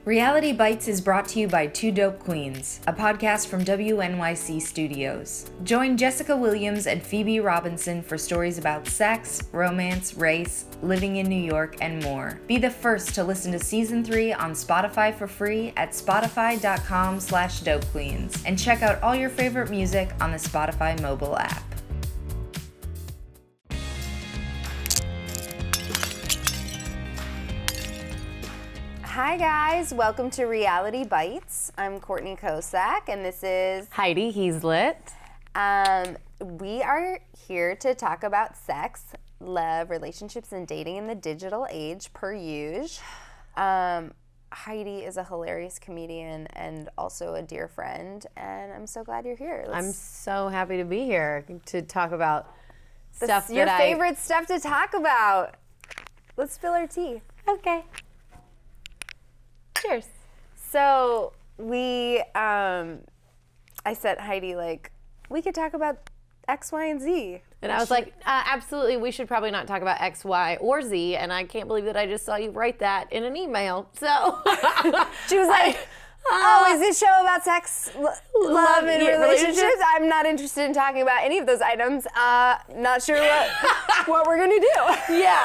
Reality Bites is brought to you by Two Dope Queens, a podcast from WNYC Studios. Join Jessica Williams and Phoebe Robinson for stories about sex, romance, race, living in New York, and more. Be the first to listen to Season 3 on Spotify for free at spotify.com/dopequeens, and check out all your favorite music on the Spotify mobile app. Hi guys, welcome to Reality Bites. I'm Courtney Kosak and this is Heidi Heeslit. We are here to talk about sex, love, relationships, and dating in the digital age per usual. Heidi is a hilarious comedian and also a dear friend, and I'm so glad you're here. I'm so happy to be here to talk about stuff your favorite stuff to talk about. Let's spill our tea. Okay. Cheers. So I said, Heidi, we could talk about X, Y, and Z. And I was like, absolutely, we should probably not talk about X, Y, or Z. And I can't believe that I just saw you write that in an email. So she was like, oh, is this show about sex, love, and relationships? I'm not interested in talking about any of those items. Not sure what we're going to do. Yeah,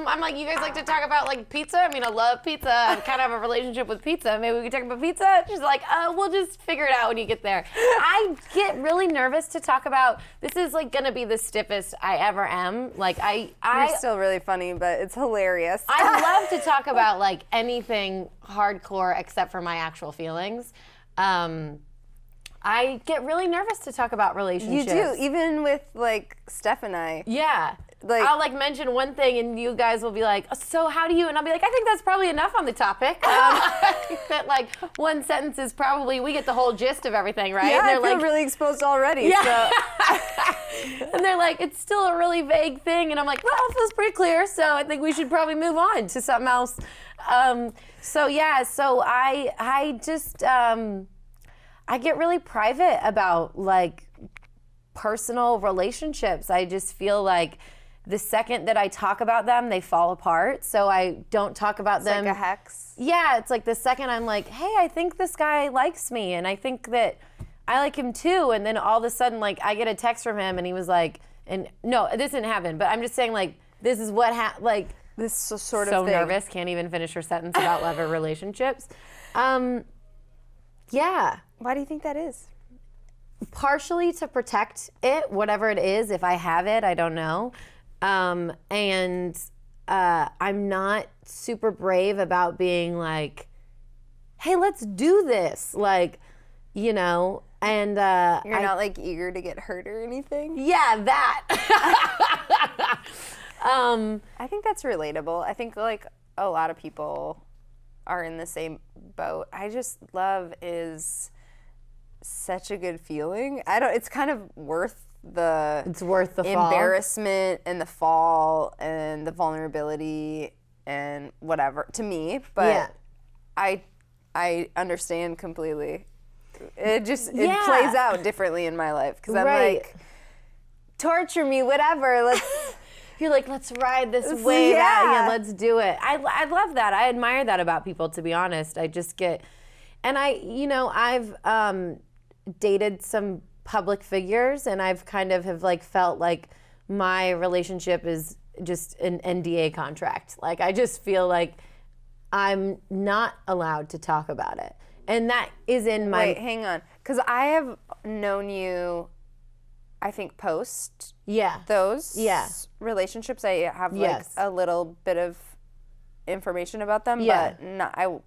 I'm like, you guys like to talk about pizza? I mean, I love pizza. I kind of have a relationship with pizza. Maybe we could talk about pizza? She's like, we'll just figure it out when you get there. I get really nervous to talk about, this is going to be the stiffest I ever am. You're still really funny, but it's hilarious. I love to talk about anything hardcore except for my actual feelings. I get really nervous to talk about relationships. You do, even with Steph and I. Yeah. I'll mention one thing and you guys will be like, so how do you? And I'll be like, I think that's probably enough on the topic. I think that one sentence is probably, we get the whole gist of everything, right? Yeah, and they're I feel really exposed already. Yeah. So. And they're like, it's still a really vague thing. And I'm like, well, it feels pretty clear. So I think we should probably move on to something else. So I just, I get really private about personal relationships. I just feel like the second that I talk about them, they fall apart. So I don't talk about them. It's like a hex. Yeah, it's the second I'm like, hey, I think this guy likes me and I think that I like him too. And then all of a sudden, I get a text from him and he was like, and no, this didn't happen, but I'm just saying this is what this sort of so thing. Nervous, can't even finish her sentence about love or relationships. Yeah. Why do you think that is? Partially to protect it, whatever it is. If I have it, I don't know. And I'm not super brave about being hey, let's do this. And you're not eager to get hurt or anything? Yeah, that. I think that's relatable. I think a lot of people are in the same boat. Love is such a good feeling. It's kind of worth the embarrassment and the fall and the vulnerability and whatever to me, but yeah. I understand completely. It plays out differently in my life because I'm torture me, whatever. Let's. You're let's ride this wave out. Yeah, let's do it. I love that. I admire that about people, to be honest. I just get, and I've dated some public figures, and I've kind of have felt my relationship is just an NDA contract. I just feel I'm not allowed to talk about it. And that is in my... Wait, hang on. Because I have known you, I think, post those relationships. I have a little bit of information about them, but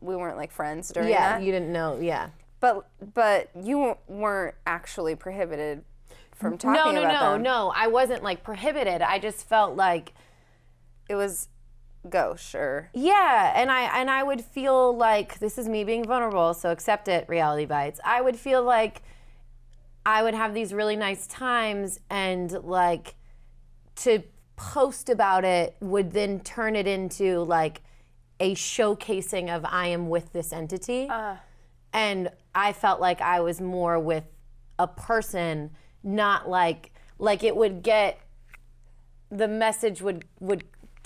we weren't friends during that. Yeah, you didn't know, But you weren't actually prohibited from talking about them. No, I wasn't prohibited. I just felt it was gauche or... Yeah, and I would feel this is me being vulnerable, so accept it, Reality Bites. I would feel I would have these really nice times and to post about it would then turn it into a showcasing of I am with this entity. And I felt I was more with a person, not it would get, the message would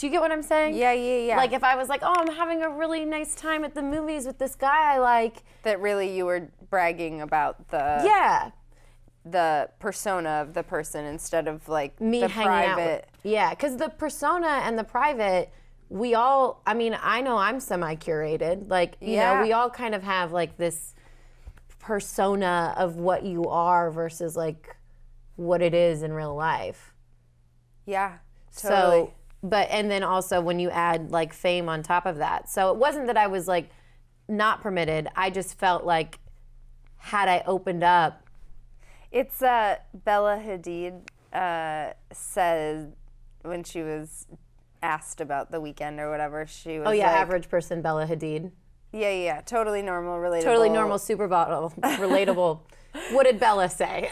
Do you get what I'm saying? Yeah. Like if I was like, oh, I'm having a really nice time at the movies with this guy I like. That really you were bragging about the persona of the person instead of like me the hanging private. out. Yeah, because the persona and the private, we all, I mean, I know I'm semi-curated. Like, you know, we all kind of have like this persona of what you are versus like what it is in real life. Yeah, totally. So, and then also when you add like fame on top of that. So it wasn't that I was like not permitted. I just felt like had I opened up. It's Bella Hadid said when she was asked about The Weeknd or whatever, she was like, average person Bella Hadid. Yeah, totally normal, relatable. Totally normal, super bottle, relatable. What did Bella say?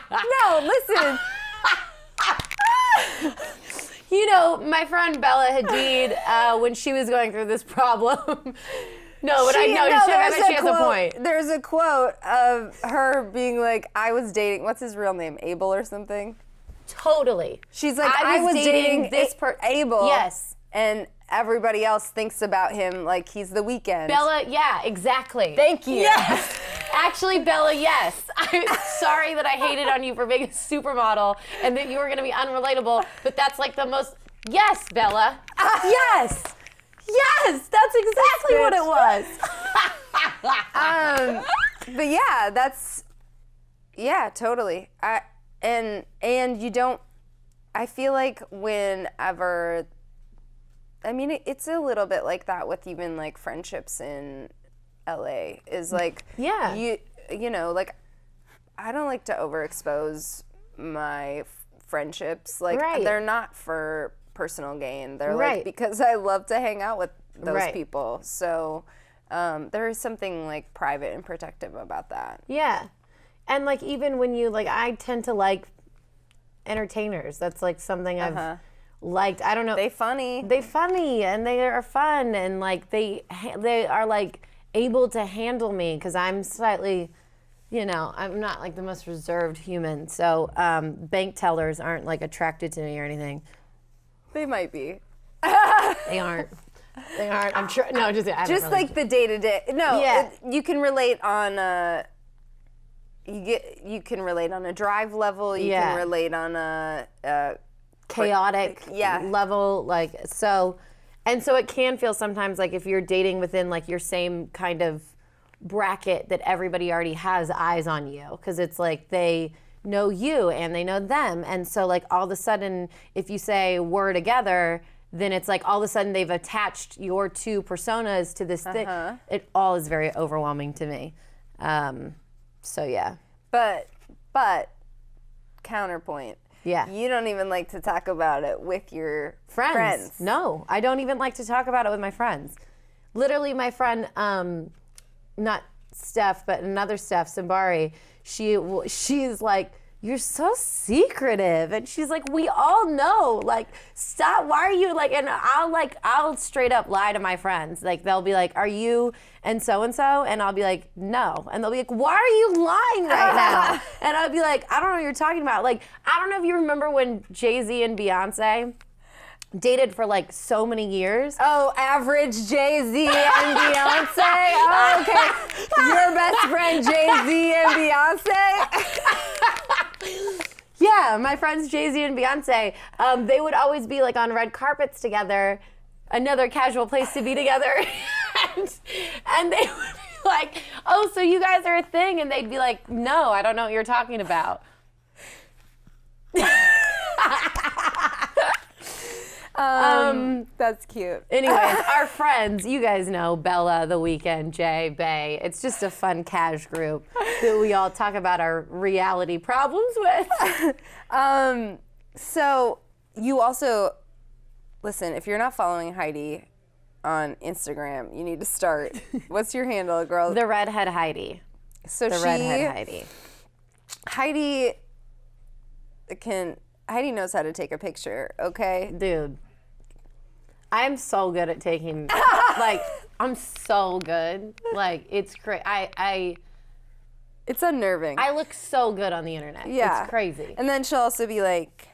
No, listen. You know, my friend Bella Hadid, when she was going through this problem. No, but I bet she has a point. There's a quote of her being like, I was dating, what's his real name? Abel or something? Totally. She's like, I was dating this Abel. Yes. And everybody else thinks about him like he's The Weeknd. Bella, yeah, exactly. Thank you. Yes. Actually, Bella, yes. I'm sorry that I hated on you for being a supermodel and that you were going to be unrelatable, but that's like the most, yes, Bella. Yes. Yes, that's exactly what it was. But yeah, totally. And you don't, I feel like whenever, I mean, it's a little bit like that with even like friendships in LA is like, you know, like I don't like to overexpose my friendships. Like they're not for personal gain. They're like because I love to hang out with those people. So there is something like private and protective about that. Yeah. And like even when you like, I tend to like entertainers. That's like something I've liked. I don't know. They funny and they are fun and like they are like able to handle me because I'm slightly, you know, I'm not like the most reserved human. So bank tellers aren't like attracted to me or anything. They might be. They aren't. I'm sure. No, just like the day to day. No, you can relate on. You can relate on a drive level. You can relate on a chaotic level. Like so, and so it can feel sometimes like if you're dating within like your same kind of bracket that everybody already has eyes on you because it's like they know you and they know them, and so like all of a sudden if you say we're together, then it's like all of a sudden they've attached your two personas to this thing. It all is very overwhelming to me. So yeah. But counterpoint. Yeah. You don't even like to talk about it with your friends. No, I don't even like to talk about it with my friends. Literally my friend, not Steph, but another Steph, Simbari, she's like, you're so secretive. And she's like, we all know, like, stop, why are you like, and I'll straight up lie to my friends. Like, they'll be like, are you and so-and-so? And I'll be like, no. And they'll be like, why are you lying right now? And I'll be like, I don't know what you're talking about. Like, I don't know if you remember when Jay-Z and Beyonce dated for like so many years. Oh, average Jay-Z and Beyonce? Oh, okay. Your best friend Jay-Z and Beyonce? Yeah, my friends Jay-Z and Beyonce, they would always be like on red carpets together, another casual place to be together. and they would be like, oh, so you guys are a thing? And they'd be like, no, I don't know what you're talking about. That's cute. Anyways, our friends, you guys know Bella, The Weeknd, Jay, Bay. It's just a fun cash group that we all talk about our reality problems with. So you also, listen, if you're not following Heidi on Instagram, you need to start. What's your handle, girl? The Redhead Heidi. So Redhead Heidi. Heidi knows how to take a picture, okay? Dude. I'm so good at taking, like, I'm so good. Like, it's crazy. It's unnerving. I look so good on the internet. Yeah. It's crazy. And then she'll also be like,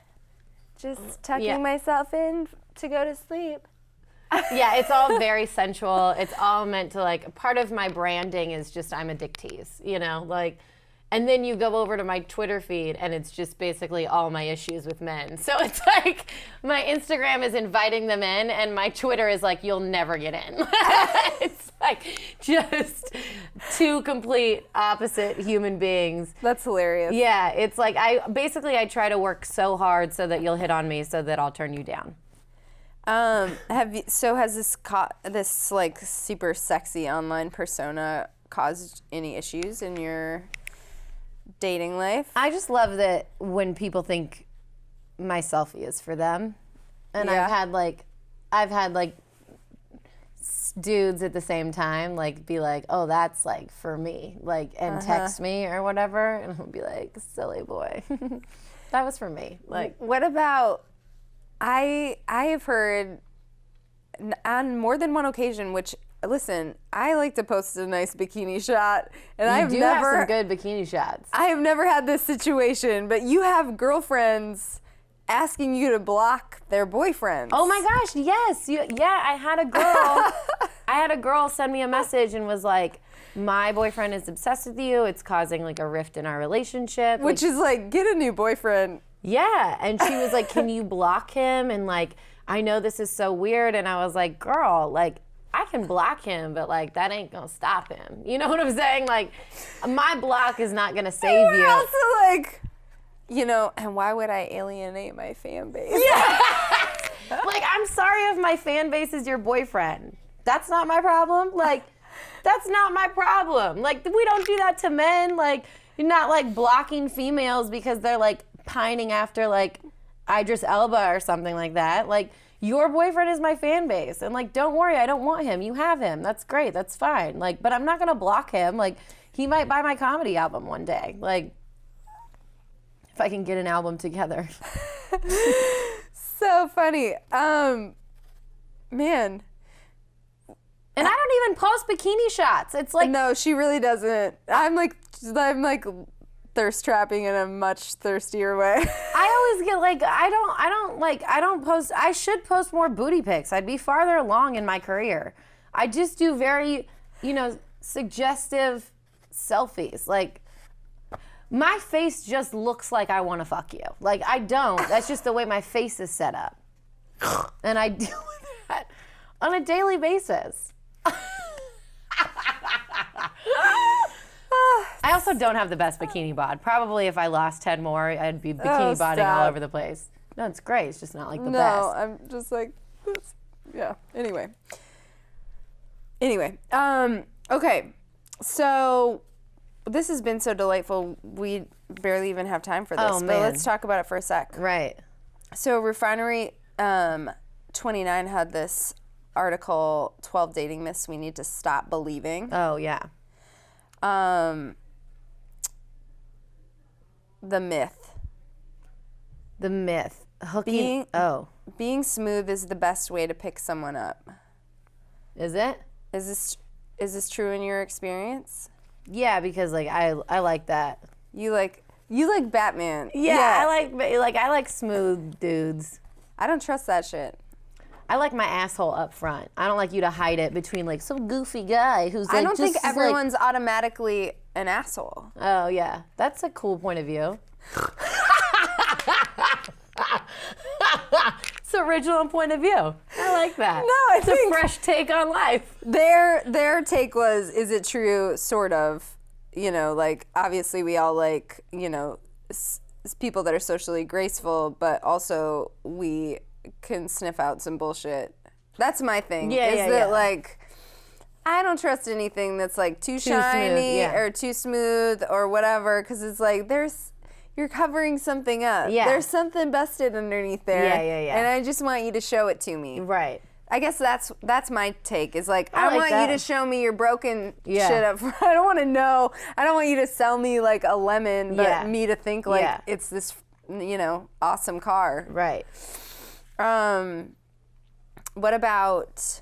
just tucking myself in to go to sleep. Yeah, it's all very sensual. It's all meant to, like, part of my branding is just I'm a dick tease, you know, like, and then you go over to my Twitter feed and it's just basically all my issues with men. So it's like my Instagram is inviting them in and my Twitter is like, you'll never get in. It's like just two complete opposite human beings. That's hilarious. Yeah, it's like I try to work so hard so that you'll hit on me so that I'll turn you down. Has this like super sexy online persona caused any issues in your dating life? I just love that when people think my selfie is for them, and Yeah. I've had like dudes at the same time like be like, oh, that's like for me, like, and text me or whatever, and I'll be like, silly boy, that was for me. Like, What about? I have heard on more than one occasion, which, listen, I like to post a nice bikini shot, and you do have some good bikini shots. I have never had this situation, but you have girlfriends asking you to block their boyfriends. Oh my gosh, yes. I had a girl send me a message and was like, my boyfriend is obsessed with you. It's causing like a rift in our relationship. Which is like, get a new boyfriend. Yeah, and she was like, can you block him? And like, I know this is so weird. And I was like, girl, like, I can block him, but like, that ain't gonna stop him. You know what I'm saying? Like, my block is not gonna save you. Also like, you know, and why would I alienate my fan base? Yeah. Like, I'm sorry if my fan base is your boyfriend. That's not my problem. Like, that's not my problem. Like, we don't do that to men. Like, you're not like blocking females because they're like pining after like Idris Elba or something like that. Like, your boyfriend is my fan base, and like, don't worry, I don't want him. You have him. That's great. That's fine. Like, but I'm not gonna block him. Like, he might buy my comedy album one day. Like, if I can get an album together. So funny. Man. And I don't even post bikini shots. It's like, No, she really doesn't. I'm like thirst trapping in a much thirstier way. I always get like, I don't post, I should post more booty pics. I'd be farther along in my career. I just do very, suggestive selfies. Like, my face just looks like I want to fuck you. Like, I don't. That's just the way my face is set up. And I deal with that on a daily basis. I also don't have the best bikini bod. Probably if I lost 10 more, I'd be bikini bodding all over the place. No, it's great. It's just not like the best. No, I'm just like, yeah. Anyway. Okay. So this has been so delightful. We barely even have time for this. Oh, but man. let's talk about it for a sec. Right. So Refinery 29 had this article, 12 dating myths we need to stop believing. Oh, yeah. The myth. The myth. Hooking. Being smooth is the best way to pick someone up. Is it? Is this true in your experience? Yeah, because like I like that. You like Batman. Yeah. I like smooth dudes. I don't trust that shit. I like my asshole up front. I don't like you to hide it between like some goofy guy who's like, I don't think just everyone's automatically an asshole. Oh yeah, that's a cool point of view. It's original point of view. I like that. No, it's a fresh take on life. Their take was, is it true? Sort of. Like, obviously we all like, people that are socially graceful, but also we can sniff out some bullshit. That's my thing. Like, I don't trust anything that's like too shiny smooth, or too smooth or whatever, because it's like you're covering something up. Yeah. There's something busted underneath there. Yeah. And I just want you to show it to me. Right. I guess that's my take, is like, I I like want that. you to show me your broken Yeah. shit up front. I don't want to know. I don't want you to sell me like a lemon, but Yeah. me to think like Yeah. it's this, awesome car. Right. What about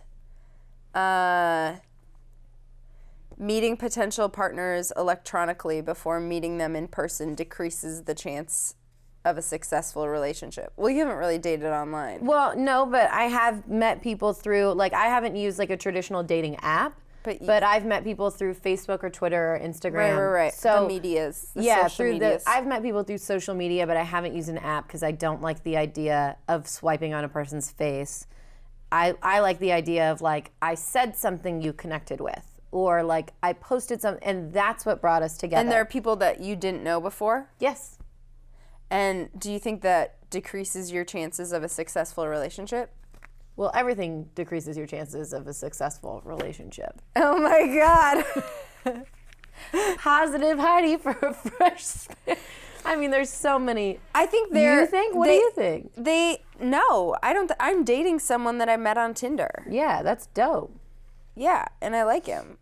meeting potential partners electronically before meeting them in person decreases the chance of a successful relationship? Well, you haven't really dated online. Well, no, but I have met people through, like, I haven't used like a traditional dating app, but I've met people through Facebook or Twitter or Instagram. Right. So the medias. I've met people through social media, but I haven't used an app because I don't like the idea of swiping on a person's face. I like the idea of, like, I said something you connected with, or like I posted something, and that's what brought us together. And there are people that you didn't know before? Yes. And do you think that decreases your chances of a successful relationship? Well, everything decreases your chances of a successful relationship. Oh my God. Positive Heidi for a fresh spin. I mean, there's so many. I think You think? What do you think? No, I don't. I'm dating someone that I met on Tinder. Yeah, that's dope. Yeah, and I like him.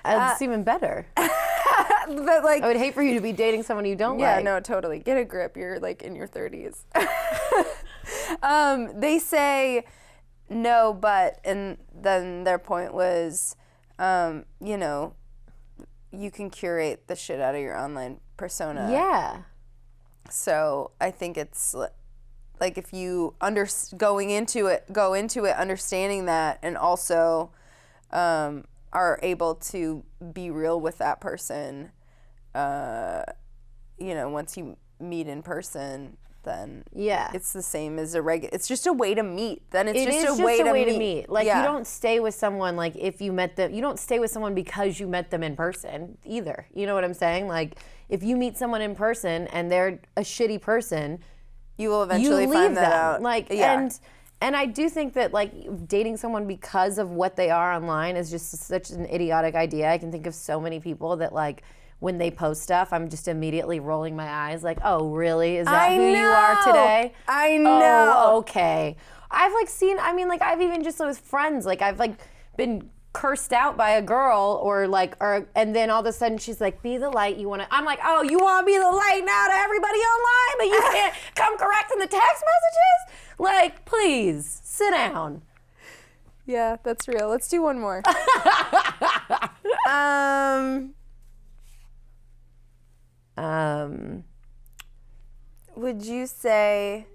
It's even better. But like, I would hate for you to be dating someone you don't yeah, like. no, totally. Get a grip. You're like in your 30s. They say no, but, and then their point was, you know, you can curate the shit out of your online persona. Yeah. So I think it's like if you go into it understanding that, and also are able to be real with that person, you know, once you meet in person, then it's the same as it's just a way to meet. Then it's just a way to meet. Like, you don't stay with someone, like, if you met them, you don't stay with someone because you met them in person either. You know what I'm saying? Like, if you meet someone in person and they're a shitty person, you will eventually find that out. Like, and I do think that, like, dating someone because of what they are online is just such an idiotic idea. I can think of so many people that, like, when they post stuff, I'm just immediately rolling my eyes like, oh, really? Is that who you are today? I know. Oh, okay. I've, like, seen, I mean, like, I've even just with friends, like, I've, like, been cursed out by a girl and then all of a sudden she's like, be the light you want to, I'm like, oh, you want to be the light now to everybody online, but you can't come correct in the text messages? Like, please, sit down. Yeah, that's real. Let's do one more. Would you say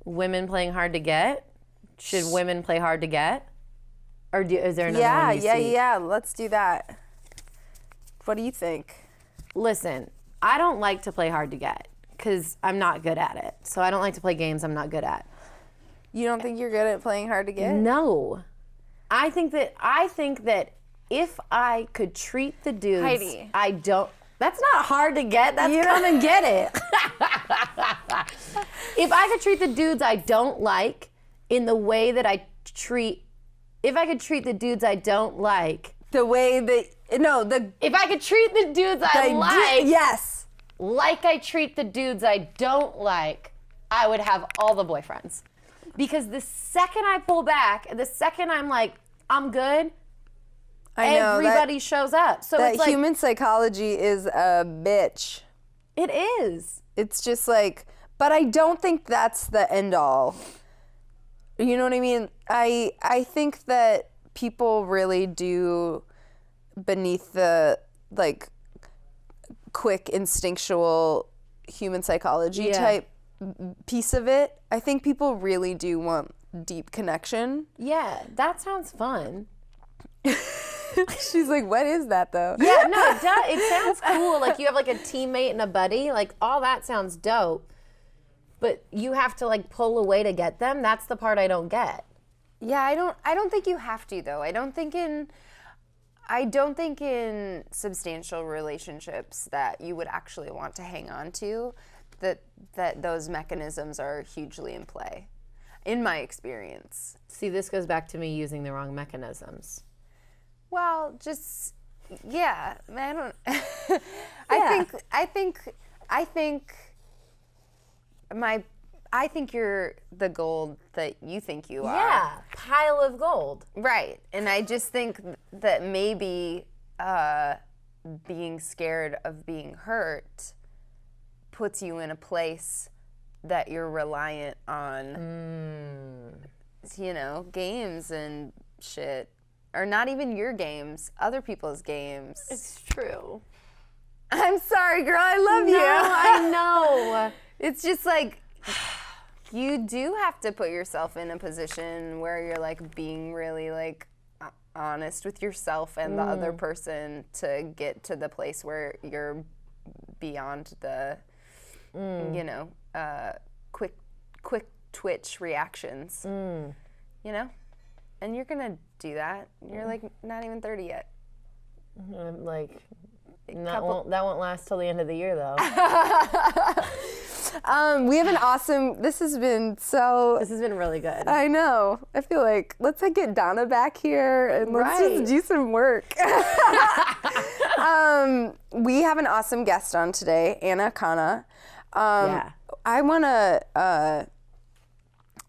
women playing hard to get? Should women play hard to get? Or is there another one you see? Yeah. Let's do that. What do you think? Listen, I don't like to play hard to get because I'm not good at it. So I don't like to play games I'm not good at. You don't think you're good at playing hard to get? No. I think that if I could treat the dudes Heidi. I don't. That's not hard to get. That's come and get it. If I could treat the dudes I don't like in the way that if I could treat the dudes I don't like. If I could treat the dudes I like. Yes. Like I treat the dudes I don't like, I would have all the boyfriends. Because the second I pull back, the second I'm like, I'm good, everybody shows up. So that it's like, human psychology is a bitch. It is. It's just like, but I don't think that's the end all. You know what I mean? I think that people really do, beneath the, like, quick instinctual human psychology type piece of it, I think people really do want deep connection. Yeah, that sounds fun. She's like, what is that though? Yeah, no, it does. It sounds cool. Like, you have like a teammate and a buddy. Like, all that sounds dope. But you have to, like, pull away to get them. That's the part I don't get. Yeah, I don't think you have to though. I don't think in substantial relationships that you would actually want to hang on to, that those mechanisms are hugely in play, in my experience. See, this goes back to me using the wrong mechanisms. Well, just, yeah, I don't, I think you're the gold that you think you are. Yeah, pile of gold. Right, and I just think that maybe being scared of being hurt puts you in a place that you're reliant on, you know, games and shit. Or not even your games, other people's games. It's true. I'm sorry, girl, I love you. I know. It's just like, you do have to put yourself in a position where you're like being really like honest with yourself and the other person to get to the place where you're beyond the, you know, quick twitch reactions, you know? And you're gonna do that. You're like not even 30 yet. Like, that won't last till the end of the year, though. We have an awesome. This has been really good. I know. I feel like let's get Donna back here and let's just do some work. We have an awesome guest on today, Akana. I want to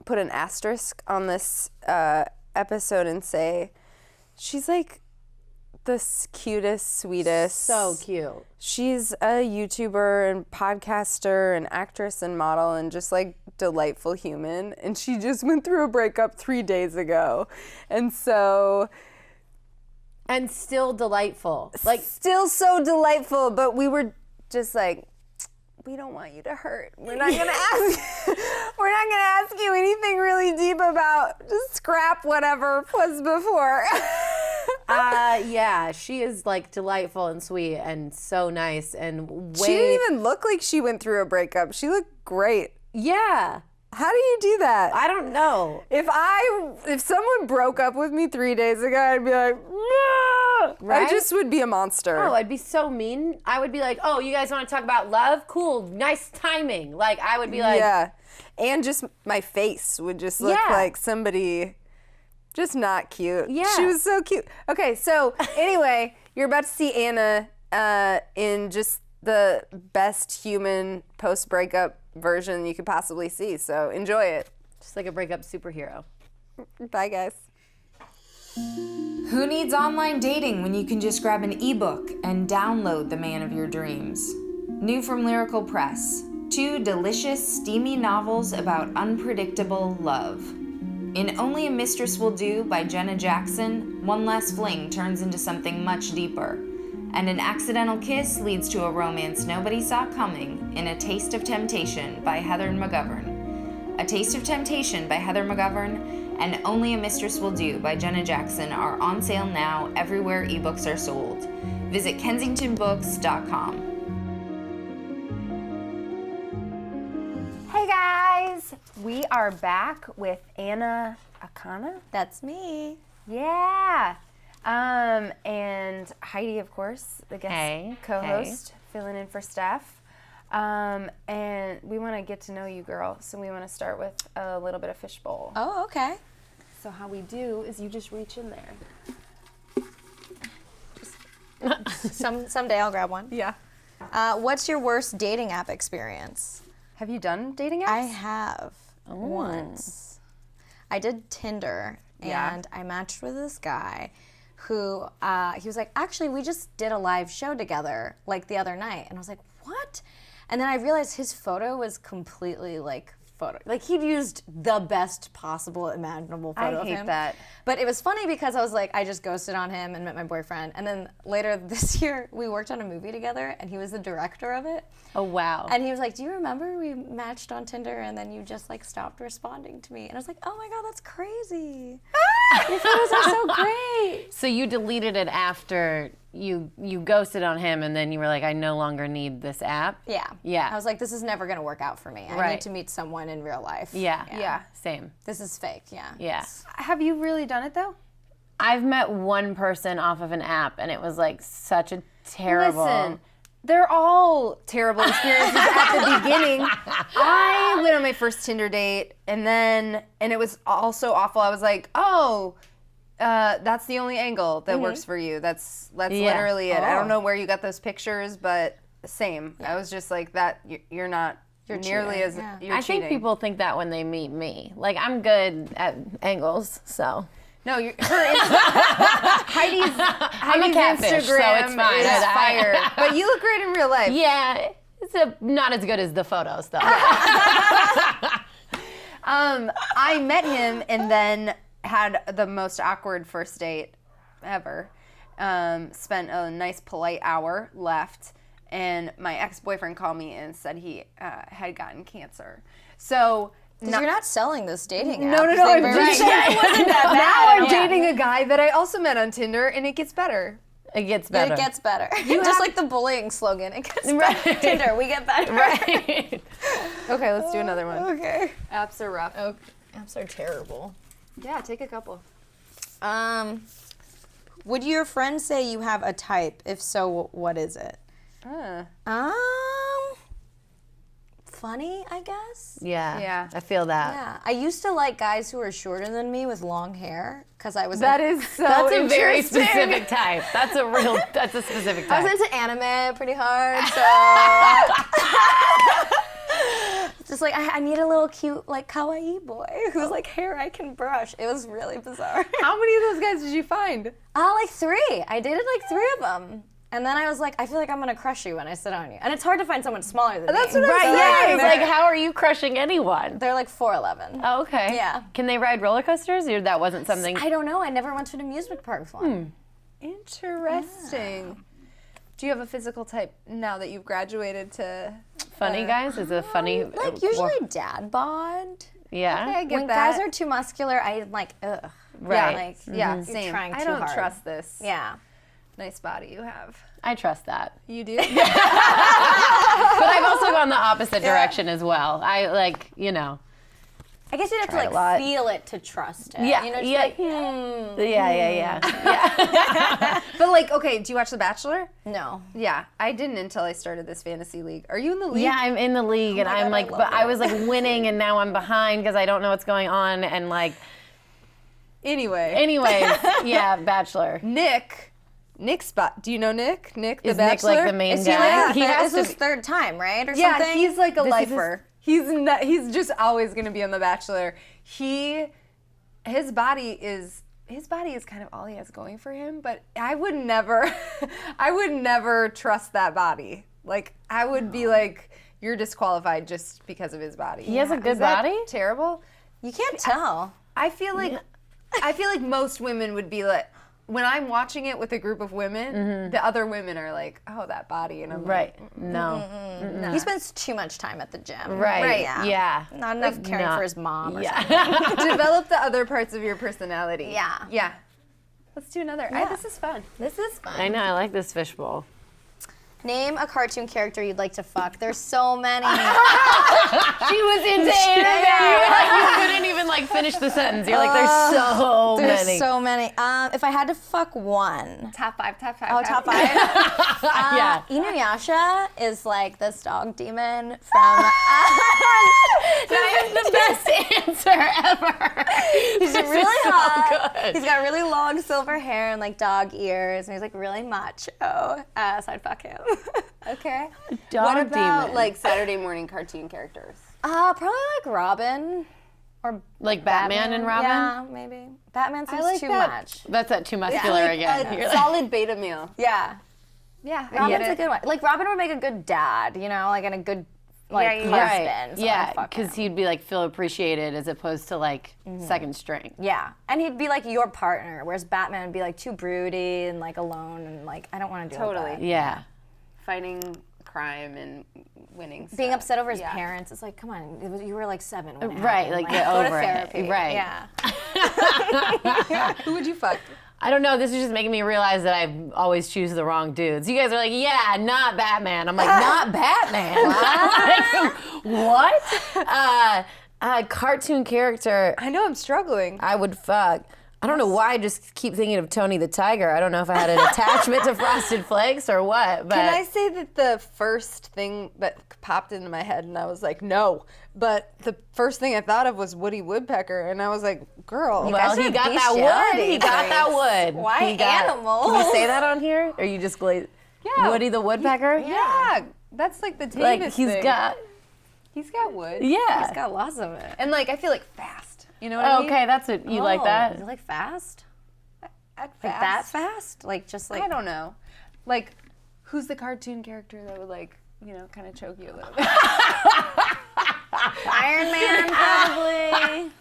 put an asterisk on this episode and say she's like the cutest, sweetest. So cute. She's a YouTuber and podcaster and actress and model and just like delightful human. And she just went through a breakup 3 days ago. And so. And still delightful. Like, still so delightful, but we were just like, we don't want you to hurt. We're not gonna ask you anything really deep about, just scrap whatever was before. Yeah, she is like delightful and sweet and so nice and She didn't even look like she went through a breakup. She looked great. Yeah. How do you do that? I don't know. If someone broke up with me 3 days ago, I'd be like, right? I just would be a monster. Oh, I'd be so mean. I would be like, oh, you guys want to talk about love? Cool, nice timing. Like, I would be like. Yeah. And just my face would just look like somebody just not cute. Yeah. She was so cute. Okay, so anyway, you're about to see Anna in just the best human post-breakup version you could possibly see. So enjoy it. Just like a breakup superhero. Bye, guys. Who needs online dating when you can just grab an ebook and download the man of your dreams? New from Lyrical Press, 2 delicious, steamy novels about unpredictable love. In Only a Mistress Will Do by Jenna Jackson, one last fling turns into something much deeper. And an accidental kiss leads to a romance nobody saw coming in A Taste of Temptation by Heather McGovern. A Taste of Temptation by Heather McGovern and Only a Mistress Will Do by Jenna Jackson are on sale now everywhere ebooks are sold. Visit kensingtonbooks.com. Hey guys, we are back with Akana. That's me. Yeah. And Heidi, of course, the guest co-host, filling in for Steph. And we want to get to know you, girl. So we want to start with a little bit of fishbowl. Oh, okay. So how we do is you just reach in there. Someday I'll grab one. Yeah. What's your worst dating app experience? Have you done dating apps? I have once. I did Tinder, and I matched with this guy who, he was like, actually, we just did a live show together, like, the other night. And I was like, what? And then I realized his photo was completely, like, he'd used the best possible imaginable photo of him. I hate that. But it was funny because I was like, I just ghosted on him and met my boyfriend. And then later this year, we worked on a movie together, and he was the director of it. Oh, wow. And he was like, do you remember we matched on Tinder and then you just like stopped responding to me? And I was like, oh my God, that's crazy. Your photos are so great. So you deleted it after you ghosted on him, and then you were like, I no longer need this app? Yeah. Yeah. I was like, this is never going to work out for me. I need to meet someone in real life. Yeah. Same. This is fake, yeah. Yeah. Have you really done it, though? I've met one person off of an app, and it was like such a terrible... Listen, they're all terrible experiences at the beginning. I went on my first Tinder date, and it was also awful. I was like, that's the only angle that works for you. That's literally it. I don't know where you got those pictures, but same. I was just like, that you're not nearly as you're I cheating. think people think that when they meet me. Like, I'm good at angles, so... No, Heidi's catfish, so Instagram it's fine. is fire. But you look great in real life. Yeah, it's not as good as the photos, though. I met him and then had the most awkward first date ever. Spent a nice, polite hour, left. and my ex-boyfriend called me and said he had gotten cancer. So. Because you're not selling this dating app. No, I'm just saying it wasn't that bad. Now I'm dating a guy that I also met on Tinder, and it gets better. It gets better. It gets better. Just like the bullying slogan. It gets better. Tinder, we get better. Right. Okay, let's do another one. Okay. Apps are rough. Oh, apps are terrible. Yeah, take a couple. Would your friends say you have a type? If so, what is it? Funny, I guess. Yeah. Yeah. I feel that. Yeah, I used to like guys who were shorter than me with long hair because I was. That is so That's a very interesting. specific type. That's a specific I type. was into anime pretty hard, so just like I need a little cute like kawaii boy who's like hair I can brush. It was really bizarre. How many of those guys did you find? Like 3. I dated like 3 of them. And then I was like, I feel like I'm gonna crush you when I sit on you. And it's hard to find someone smaller than That's me. what I'm Right, saying. yeah. It's like, how are you crushing anyone? They're like 4'11". Oh, okay. Yeah. Can they ride roller coasters, or that wasn't something? I don't know. I never went to an amusement park with one. Interesting. Do you have a physical type now that you've graduated to? Funny guys is a funny. Like usually dad bod. Yeah. Okay, I get When that. guys are too muscular, I'm like, ugh. Right. Like, yeah, you're same. trying I too don't hard. trust this. Yeah. Nice body you have. I trust that. You do? But I've also gone the opposite direction as well. I like, I guess you'd have Tried a to lot. like feel it to trust it. Yeah, You know, just yeah. like, yeah. But like, okay, do you watch The Bachelor? no. Yeah, I didn't until I started this fantasy league. Are you in the league? Yeah, I'm in the league, and my I'm God, like, I love but I that. was like winning, and now I'm behind because I don't know what's going on, and like, Anyway. anyways, yeah, Bachelor. Nick's spot. Do you know Nick? Nick the Is Nick Bachelor? like the main Is he guy? like- He has This to is 3rd time, right? Or Yeah, something? he's like a This is his- lifer. He's just always gonna be on The Bachelor. His body is kind of all he has going for him, but I would never trust that body. Like I would be like, you're disqualified just because of his body. He has a good Is that body? Terrible. You can't tell. I feel like most women would be like, when I'm watching it with a group of women, the other women are like, oh, that body, and I'm Right. like, No. He spends too much time at the gym. Right. Yeah. Yeah. Not enough caring no. for his mom or Yeah. something. develop the other parts of your personality. Yeah. Yeah. Let's do another. This is fun. This is fun. I know. I like this fishbowl. Name a cartoon character you'd like to fuck. There's so many. She was into Annabelle. You couldn't even like finish the sentence. You're like, there's so There's many. so many. If I had to fuck one. Top five. Oh, top 5? Yeah. Inuyasha is like this dog demon from. That is the best answer ever. He's really hot. good. He's got really long silver hair and like dog ears, and he's like really macho. So I'd fuck him. Okay. Dog What about demon. like Saturday morning cartoon characters? Probably like Robin. Or Like Batman and Robin? Yeah, maybe. Batman seems like too that. much. That's that too muscular again. A You're like- solid beta male. Yeah. Yeah. Robin's a good one. Like Robin would make a good dad, you know, like and a good like Yeah, husband. So yeah, I'd fuck because him. he'd be like feel appreciated as opposed to like second string. Yeah, and he'd be like your partner, whereas Batman would be like too broody and like alone and like I don't want to do Totally. that. Yeah. Fighting crime and winning. Being stuff. upset over his Yeah. parents, it's like, come on, you were like 7 when it Right, happened. like, get go over to it. therapy. Right. Yeah. Who would you fuck? I don't know. This is just making me realize that I always choose the wrong dudes. You guys are like, yeah, not Batman. I'm like, not Batman. Like, what? Cartoon character I know I'm struggling. I would fuck. I don't know why I just keep thinking of Tony the Tiger. I don't know if I had an attachment to Frosted Flakes or what. But Can I say that the first thing that popped into my head, and I was like, no. But the first thing I thought of was Woody Woodpecker, and I was like, girl. well, he got that wood. He got that wood. Why He got- animals? Can you say that on here? Or you just glaze? Yeah. Woody the Woodpecker? Yeah, that's like the tamest Like he's thing. got. He's got wood. Yeah. He's got lots of it. And like I feel like fast. You know what I mean? Okay, that's what you like that. Is it like fast? At Like that fast? Like just like I don't know. Like, who's the cartoon character that would like, you know, kind of choke you a little bit? Iron Man probably.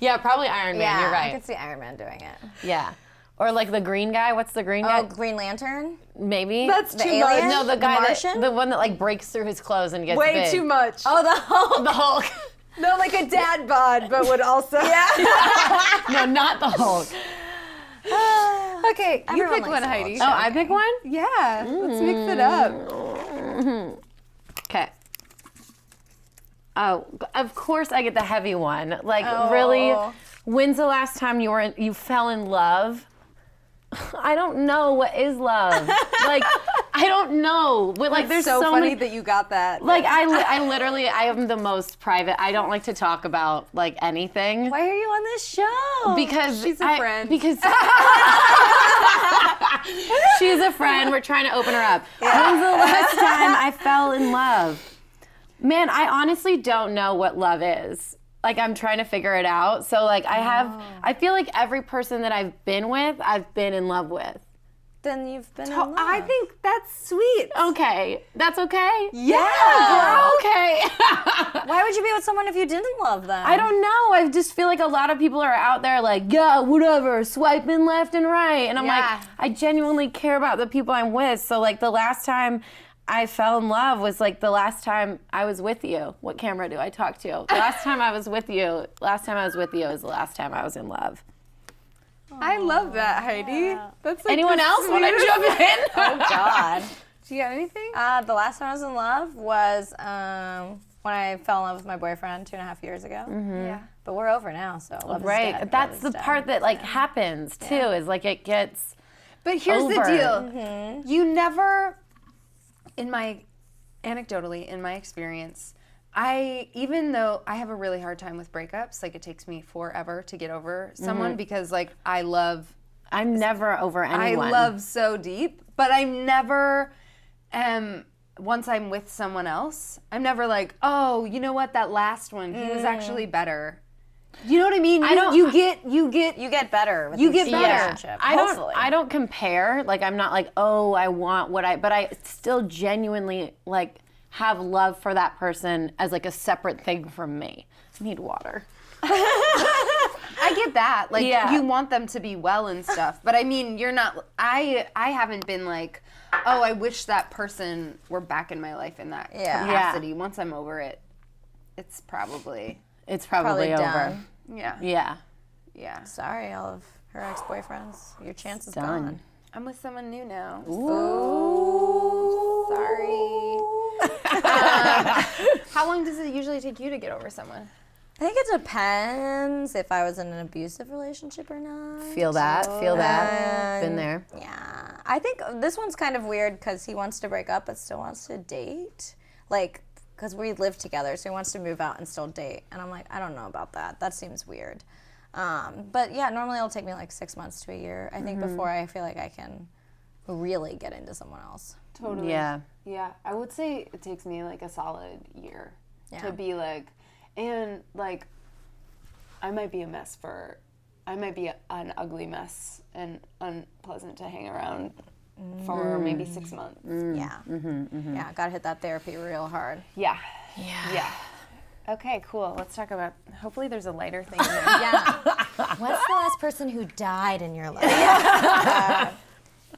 Yeah, probably Iron Man. Yeah, You're I right. could see Iron Man doing it. Yeah. Or like the green guy. What's the green guy? Oh, Green Lantern? Maybe. That's The too alien? much. No, the guy Martian? the one that like breaks through his clothes and gets Way big. too much. Oh, the Hulk. The Hulk. No, like a dad bod, but would also. No, not the Hulk. Okay, you Everyone pick likes one, a Heidi. Oh, I pick one? Yeah, let's mix it up. Okay. Oh, of course I get the heavy one. Like, really, when's the last time you fell in love? I don't know what is love. Like, I don't know. But, like, there's so so funny many. that you got that. Like, I literally, I am the most private. I don't like to talk about, like, anything. Why are you on this show? Because She's a friend. Because she's a friend. We're trying to open her up. When's the last time I fell in love? Man, I honestly don't know what love is. Like, I'm trying to figure it out. So, like, I feel like every person that I've been with, I've been in love with. Then you've been in love. I think that's sweet. Okay, that's okay. Yeah, Okay. Why would you be with someone if you didn't love them? I don't know. I just feel like a lot of people are out there like, yeah, whatever, swiping left and right. And I'm Yeah. like, I genuinely care about the people I'm with. So like the last time I fell in love was like the last time I was with you. What camera do I talk to? The last time I was with you is the last time I was in love. I love that, Heidi. That's like Anyone the else want to sweetest- jump in? Oh, God. Do you got anything? The last time I was in love was when I fell in love with my boyfriend 2.5 years ago. Yeah. But we're over now, so love is Right. dead. That's Love the is dead. part that like happens too, is like it gets But here's the over. deal. You never, anecdotally, in my experience, even though I have a really hard time with breakups, like it takes me forever to get over someone because like I'm never over anyone. I love so deep, but I'm never, once I'm with someone else, I'm never like, oh, you know what, that last one, he was actually better. You know what I mean? You get better with You each get better. relationship. Hopefully. I don't compare. Like I'm not like, oh, I want but I still genuinely like have love for that person as like a separate thing from me. I need water. I get that. Like Yeah. you want them to be well and stuff, but I mean, you're not. I haven't been like, oh, I wish that person were back in my life in that capacity. Once I'm over it, it's probably Probably over. done. Yeah. yeah. Sorry, all of her ex-boyfriends. Your chance is Done. gone. I'm with someone new now. Sorry. How long does it usually take you to get over someone? I think it depends if I was in an abusive relationship or not. Feel that. Been there. Yeah. I think this one's kind of weird because he wants to break up but still wants to date. Like, because we live together, so he wants to move out and still date. And I'm like, I don't know about that. That seems weird. But yeah, normally it'll take me like 6 months to a year, I think, before I feel like I can really get into someone else. Totally. Yeah. Yeah. I would say it takes me like a solid year Yeah. to be like, and like, I might be an ugly mess and unpleasant to hang around for maybe 6 months. Yeah. Yeah, gotta hit that therapy real hard. Yeah. Yeah. Okay, cool. Let's talk about, hopefully there's a lighter thing in there. Yeah. What's the last person who died in your life?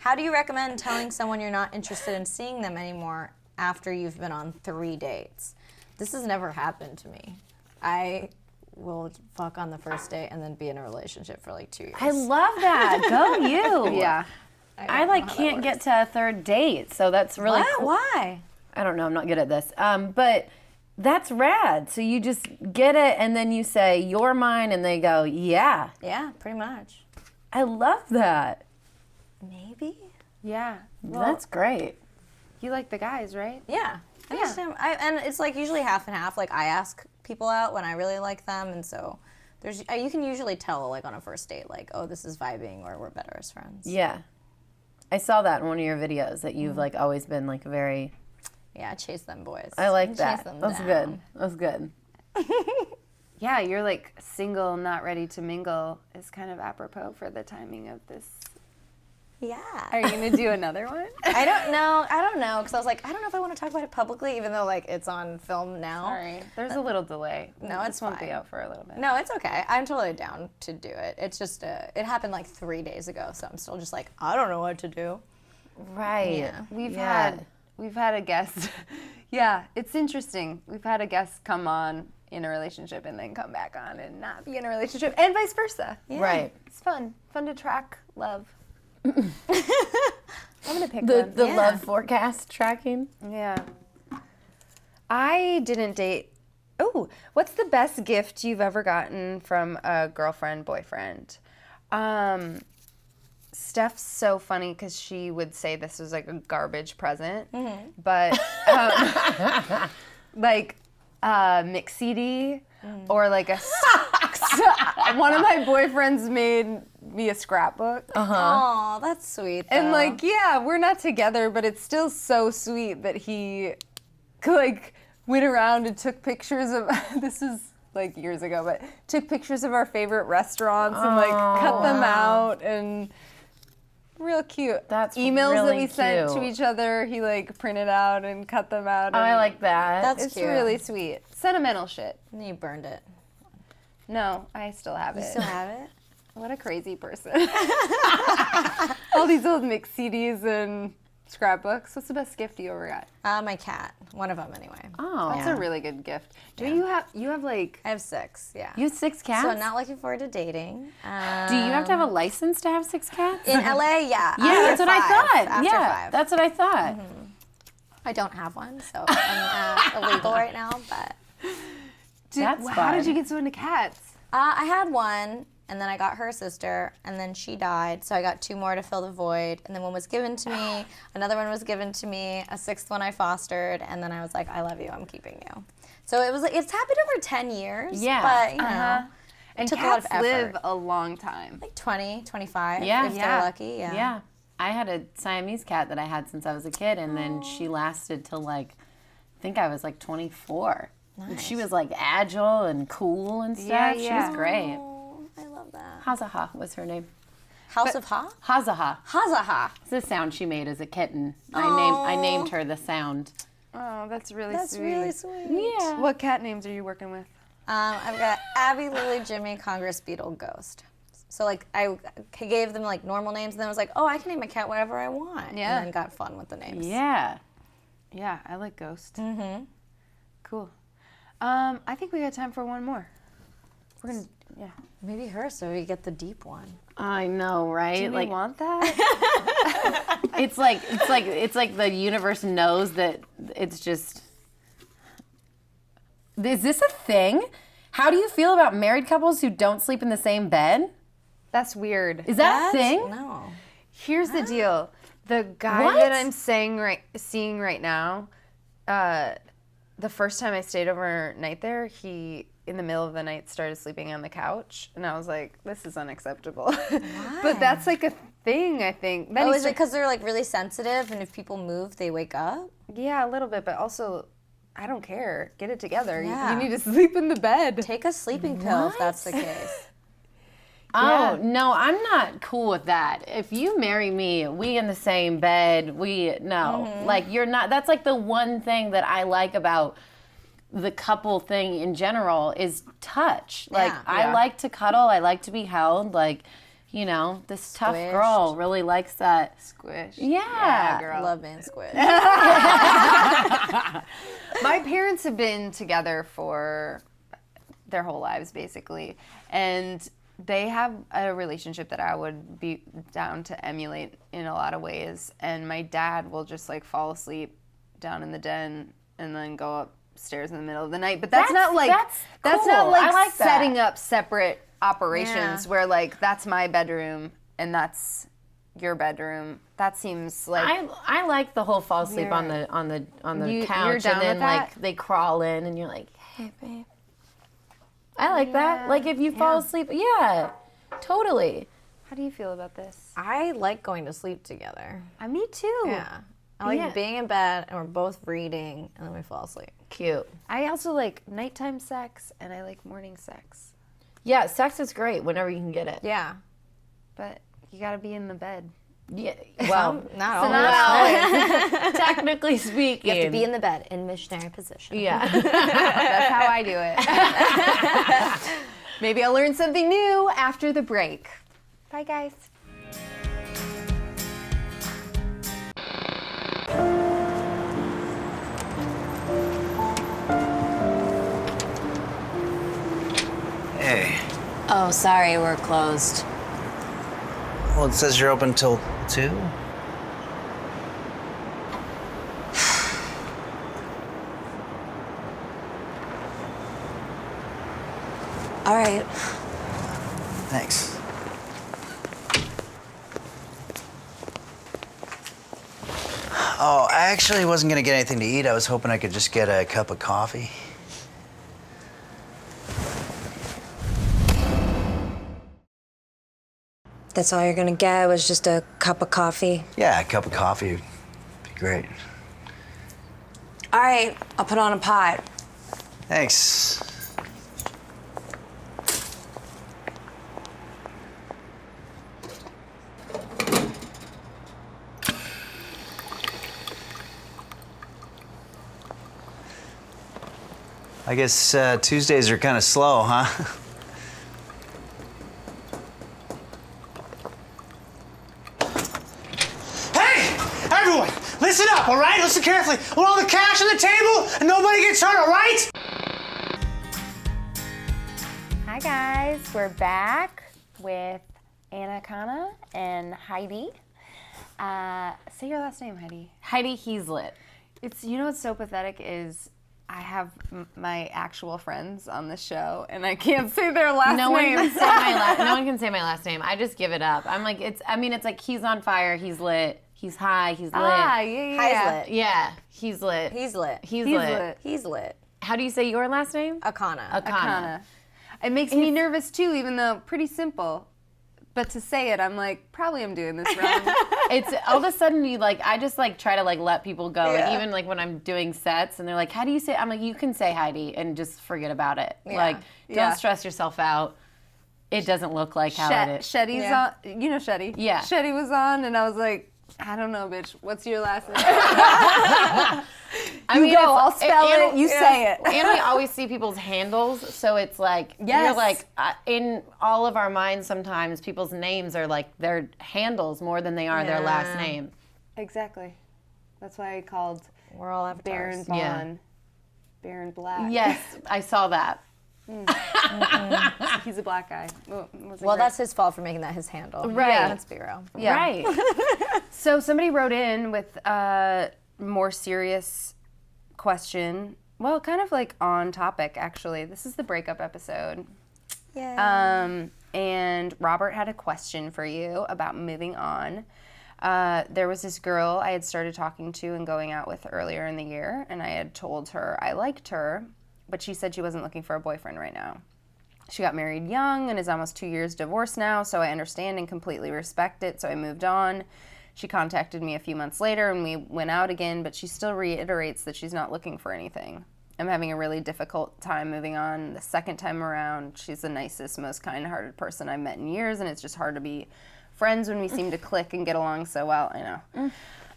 How do you recommend telling someone you're not interested in seeing them anymore after you've been on 3 dates? This has never happened to me. I will fuck on the first date and then be in a relationship for like 2 years. I love that. Go you. Yeah. I like can't get to a third date, so that's really cool. Why? I don't know. I'm not good at this. But that's rad. So you just get it, and then you say, "You're mine," and they go, "Yeah." Yeah, pretty much. I love that. Maybe? Yeah. Well, That's great. you like the guys, right? Yeah. I understand. And it's like usually half and half. Like I ask people out when I really like them, and so you can usually tell like on a first date, like, oh, this is vibing, or we're better as friends. Yeah. I saw that in one of your videos that you've like always been like very. Yeah, chase them boys. I like Chase that. them That's down. good. That's good. Yeah, you're like single, not ready to mingle is kind of apropos for the timing of this Yeah. Are you gonna do another one? I don't know, because I was like, I don't know if I want to talk about it publicly, even though like it's on film now. Sorry, there's a little delay. No, it's this won't be fine. out for a little bit. No, it's okay. I'm totally down to do it. It's just it happened like 3 days ago, so I'm still just like, I don't know what to do. Right. Yeah. We've had a guest. Yeah, it's interesting. We've had a guest come on in a relationship and then come back on and not be in a relationship, and vice versa. Yeah. Right. It's fun to track love. I'm gonna pick The one. Yeah. love forecast tracking. Yeah. I didn't date. Oh, what's the best gift you've ever gotten from a girlfriend, boyfriend? Steph's so funny because she would say this was like a garbage present, but like a mix CD or like a. One of my boyfriends made me a scrapbook. Oh, that's sweet. And though. like, yeah, we're not together, but it's still so sweet that he like went around and took pictures of this is like years ago, but took pictures of our favorite restaurants and like cut them out and real cute. That's emails that really we sent to cute. each other. He like printed out and cut them out. Oh, and I like that. That's it's cute. really sweet. Sentimental shit. And you burned it. No, I still have it. You still have it? What a crazy person. All these old mix CDs and scrapbooks. What's the best gift you ever got? My cat. One of them, anyway. Oh. That's a really good gift. You have like I have 6. Yeah. You have 6 cats? So not looking forward to dating. Do you have to have a license to have 6 cats? In LA, yeah. Yeah, that's what I thought. After yeah, 5. that's what I thought. I don't have one, so I'm illegal right now. But That's how did fun. you get so into cats? I had one, and then I got her sister, and then she died. So I got 2 more to fill the void, and then one was given to me. Another one was given to me. A 6th one I fostered, and then I was like, I love you. I'm keeping you. So it was like it's happened over 10 years. Yeah. But you know, And took a lot cats of effort. live a long time. like 20, 25. Yeah. If Yeah. they're lucky. Yeah. Yeah. I had a Siamese cat that I had since I was a kid, and then she lasted till like, I think I was like 24. And she was like agile and cool and stuff. Yeah, She yeah. was great. Oh, I love that. Hazaha was her name. House of Ha? Hazaha. Hazaha. It's the sound she made as a kitten. I named her the sound. Oh, that's really That's sweet. really sweet. Yeah. What cat names are you working with? I've got Abby, Lily, Jimmy, Congress, Beetle, Ghost. So like I gave them like normal names, and then I was like, oh, I can name my cat whatever I want. Yeah. And then got fun with the names. Yeah. Yeah, I like Ghost. Mm-hmm. Cool. I think we got time for one more. We're gonna, yeah. Maybe her, so we get the deep one. I know, right? Do we want that? it's like the universe knows that it's just. Is this a thing? How do you feel about married couples who don't sleep in the same bed? That's weird. Is that a thing? No. Here's the deal. The guy What? that I'm seeing right now, the first time I stayed overnight there, he in the middle of the night started sleeping on the couch, and I was like, this is unacceptable. But that's like a thing, I think. Then Oh, he is it because they're like really sensitive, and if people move, they wake up? Yeah, a little bit, but also, I don't care. Get it together. Yeah. You need to sleep in the bed. Take a sleeping pill if that's the case. Oh, no, I'm not cool with that. If you marry me, we in the same bed, like you're not, that's like the one thing that I like about the couple thing in general is touch. Like I like to cuddle, I like to be held, like, you know, this tough Squished. girl really likes that. Squish. Yeah. girl. Love being squished. My parents have been together for their whole lives, basically. And they have a relationship that I would be down to emulate in a lot of ways. And my dad will just like fall asleep down in the den and then go upstairs in the middle of the night. But that's not like that's not cool. like I like that. setting up separate operations Yeah. where like that's my bedroom and that's your bedroom. That seems like I like the whole fall asleep on the You're couch down and then with that? like they crawl in and you're like, hey babe. I like that. Like if you fall asleep, yeah, totally. How do you feel about this? I like going to sleep together. Me too. Yeah. I like Yeah. being in bed and we're both reading and then we fall asleep. Cute. I also like nighttime sex and I like morning sex. Yeah, sex is great whenever you can get it. Yeah. But you gotta be in the bed. Yeah, well, not So always. not always. technically speaking. You have to be in the bed in missionary position. Yeah. That's how I do it. Maybe I'll learn something new after the break. Bye, guys. Hey. Oh, sorry, we're closed. Well, it says you're open till 2. All right. Thanks. Oh, I actually wasn't gonna get anything to eat. I was hoping I could just get a cup of coffee. That's all you're gonna get was just a cup of coffee? Yeah, a cup of coffee would be great. All right, I'll put on a pot. Thanks. I guess Tuesdays are kind of slow, huh? Hey, everyone, listen up, all right? Listen carefully. I want all the cash on the table and nobody gets hurt, all right? Hi guys, we're back with Akana and Heidi. Say your last name, Heidi. Heidi Heaslet. You know what's so pathetic is I have my actual friends on the show and I can't say their last No one names. can say my last. No one can say my last name. I just give it up. I'm like, it's like he's on fire. He's lit. He's high. He's lit. Yeah. High's lit. Yeah, he's lit. He's lit. He's He's lit. lit. He's lit. How do you say your last name? Akana. Akana. It makes me nervous too, even though pretty simple. But to say it, I'm like, probably I'm doing this wrong. It's all of a sudden I just try to let people go. Like even when I'm doing sets and they're like, how do you say? I'm like, you can say Heidi and just forget about it. Like don't stress yourself out. It doesn't look like how it is. Shetty's on. You know Shetty? Yeah. Shetty was on, and I was like, I don't know, bitch. What's your last name? I mean, go, I'll spell it, you say it. And we always see people's handles, so it's like, you're like, in all of our minds sometimes, people's names are like their handles more than they are their last name. Exactly. That's why I called We're all avatars. Baron Vaughn. Yeah. Baron Black. Yes, I saw that. He's a black guy. Well, that's his fault for making that his handle. Right. Yeah, let's be real. Yeah. Right. So somebody wrote in with a more serious question. Well, kind of like on topic, actually. This is the breakup episode. Yeah. And Robert had a question for you about moving on. There was this girl I had started talking to and going out with earlier in the year, and I had told her I liked her, but she said she wasn't looking for a boyfriend right now. She got married young and is almost 2 years divorced now, so I understand and completely respect it, so I moved on. She contacted me a few months later and we went out again, but she still reiterates that she's not looking for anything. I'm having a really difficult time moving on. The second time around, she's the nicest, most kind-hearted person I've met in years, and it's just hard to be friends when we seem to click and get along so well. I know.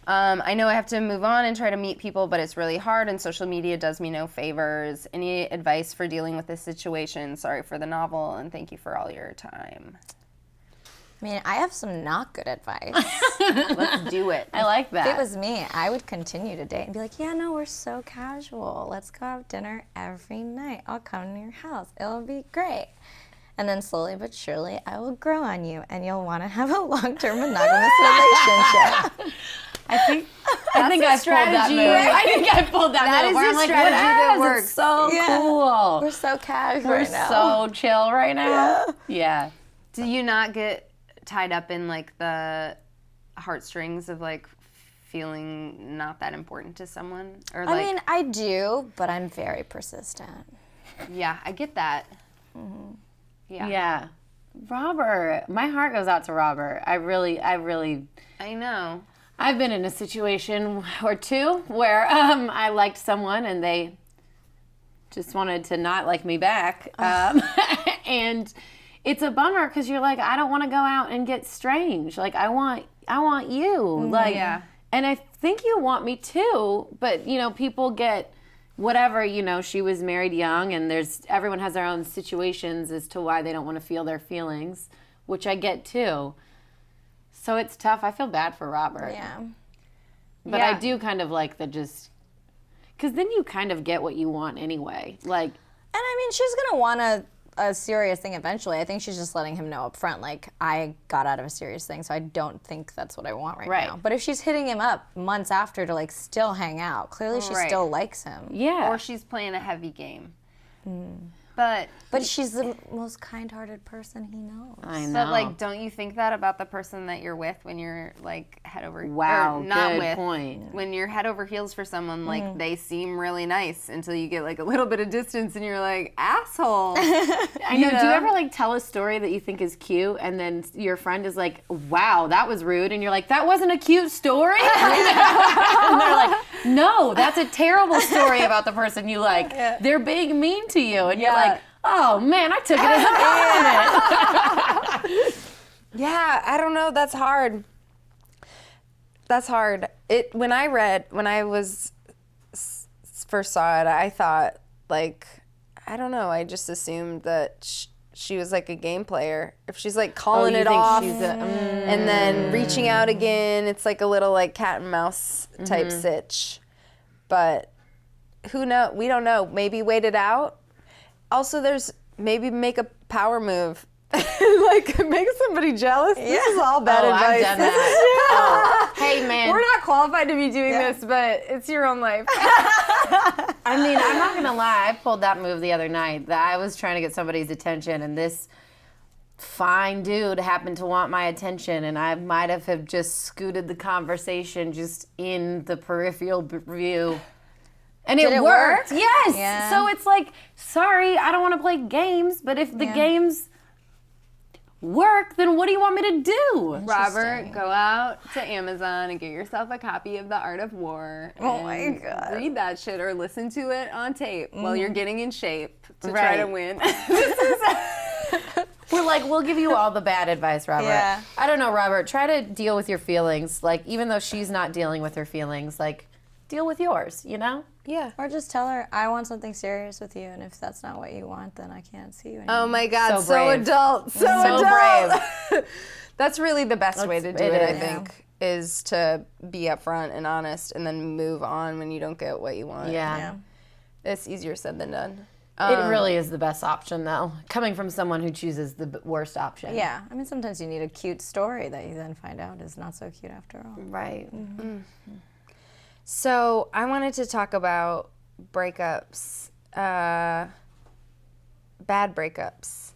I know I have to move on and try to meet people, but it's really hard, and social media does me no favors. Any advice for dealing with this situation? Sorry for the novel, and thank you for all your time. I mean, I have some not good advice. Let's do it. I like that. If it was me, I would continue to date and be like, yeah, no, we're so casual. Let's go have dinner every night. I'll come to your house. It'll be great. And then slowly but surely, I will grow on you, and you'll want to have a long-term monogamous relationship. I think I pulled that move. I think I pulled that move. is where a I'm like, strategy that "Yes, works." It's so cool. We're so casual We're right now. so chill right now. Yeah. Do you not get tied up in like the heartstrings of like feeling not that important to someone? Or like, I mean, I do, but I'm very persistent. yeah, I get that. Yeah. Robert. My heart goes out to Robert. I really I know. I've been in a situation or two where I liked someone and they just wanted to not like me back. And it's a bummer because you're like, I don't want to go out and get strange. Like I want I want you. Like, and I think you want me too, but, people get whatever, she was married young, and everyone has their own situations as to why they don't want to feel their feelings, which I get too. So it's tough. I feel bad for Robert. Yeah. But I do kind of like because then you kind of get what you want anyway. Like, and I mean, she's gonna want a serious thing eventually. I think she's just letting him know up front, like, I got out of a serious thing, so I don't think that's what I want right now. But if she's hitting him up months after to, like, still hang out, clearly she still likes him. Yeah. Or she's playing a heavy game. But she's the most kind-hearted person he knows. I know. But, like, don't you think that about the person that you're with when you're, like, head over... Wow, or not good with, point. When you're head over heels for someone, like, they seem really nice until you get, like, a little bit of distance and you're like, asshole. I know. Do you ever, like, tell a story that you think is cute and then your friend is like, wow, that was rude, and you're like, that wasn't a cute story? And they're like, no, that's a terrible story about the person you like. They're being mean to you, and you're like, oh man, I took it as a compliment. Yeah, I don't know. That's hard. That's hard. When I first saw it, I thought, like, I don't know. I just assumed that she was like a game player. If she's like calling it off and then reaching out again, it's like a little like cat and mouse type sitch. But who knows? We don't know. Maybe wait it out. Also, maybe make a power move. Like, make somebody jealous. This is all bad advice. I've done that. Hey, man. We're not qualified to be doing this, but it's your own life. I mean, I'm not going to lie. I pulled that move the other night. I was trying to get somebody's attention, and this fine dude happened to want my attention, and I might have just scooted the conversation just in the peripheral view. And it worked. Yes. Yeah. So it's like, sorry, I don't want to play games, but if the games work, then what do you want me to do? Robert, go out to Amazon and get yourself a copy of The Art of War. Oh my God. Read that shit or listen to it on tape while you're getting in shape to try to win. We're like, we'll give you all the bad advice, Robert. Yeah. I don't know, Robert. Try to deal with your feelings. Like, even though she's not dealing with her feelings, like, deal with yours, Yeah. Or just tell her, I want something serious with you, and if that's not what you want, then I can't see you anymore. Oh my God, So brave. adult. So adult. Brave. That's really the best way to do it, I is. think, is to be upfront and honest and then move on when you don't get what you want. Yeah. It's easier said than done. It really is the best option, though, coming from someone who chooses the worst option. Yeah. I mean, sometimes you need a cute story that you then find out is not so cute after all. Right. So I wanted to talk about breakups, bad breakups,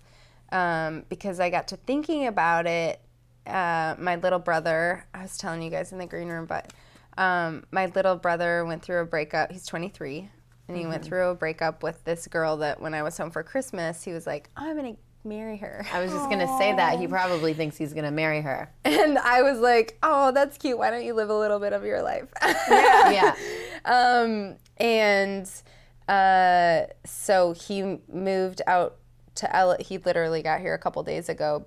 because I got to thinking about it. My little brother, I was telling you guys in the green room, but my little brother went through a breakup. He's 23, and he went through a breakup with this girl that when I was home for Christmas, he was like, I'm going to marry her. I was just going to say that. He probably thinks he's going to marry her. And I was like, oh, that's cute. Why don't you live a little bit of your life? Yeah. So he moved out to LA. He literally got here a couple days ago,